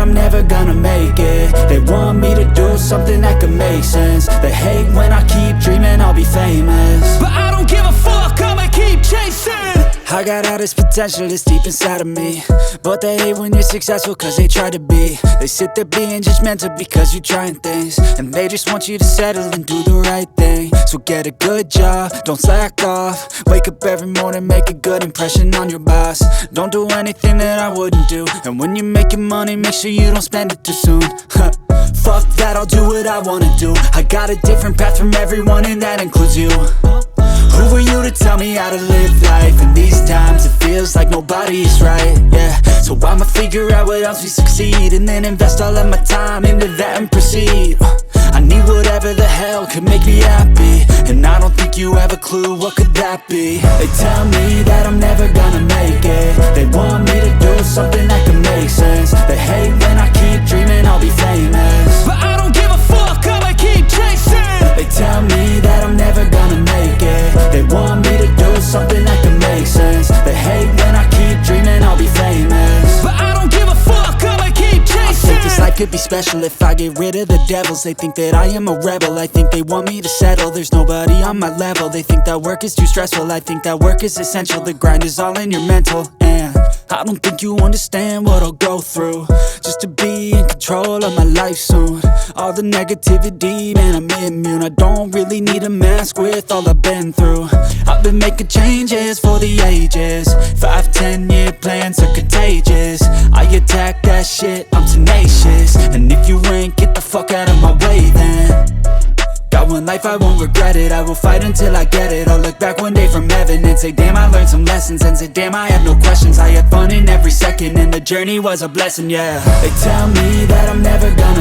I'm never gonna make it. They want me to do something that could make sense. They hate when I keep dreaming I'll be famous, but I don't give a fuck, I'ma keep chasing. I got all this potential that's deep inside of me, but they hate when you're successful cause they try to be. They sit there being judgmental because you're trying things, and they just want you to settle and do the right thing. So get a good job, don't slack off. Wake up every morning, make a good impression on your boss. Don't do anything that I wouldn't do, and when you're making money, make sure you don't spend it too soon. Fuck that, I'll do what I wanna do. I got a different path from everyone, and that includes you. Who are you to tell me how to live life? In these times it feels like nobody's right, yeah. So I'ma figure out what else we succeed, and then invest all of my time into that and proceed. I need whatever the hell could make me happy, and I don't think you have a clue what could that be. They tell me that I'm never gonna make it. They want me to do something that can make sense. They hate when I keep dreaming I'll be famous, but I don't give a fuck, I'ma keep chasing. They tell me that I'm never gonna make it. They want me to do something that can make sense. They hate when I keep dreaming I'll be famous, but I don't give a fuck, I'ma keep chasing. I think this life could be special if I get rid of the devils. They think that I am a rebel, I think they want me to settle. There's nobody on my level. They think that work is too stressful, I think that work is essential. The grind is all in your mental, and I don't think you understand what I'll go through just to be in control of my life soon. All the negativity, man, I'm immune. I don't really need a mask with all I've been through. I've been making changes for the ages. 5-10 year plans are contagious. I attack that shit, I'm tenacious. And if you ain't, get the fuck out of my way then. Got one life, I won't regret it. I will fight until I get it. I'll look back one day from heaven and say, damn, I learned some lessons. And say, damn, I have no questions. I had fun in every second, and the journey was a blessing, yeah. They tell me that I'm never gonna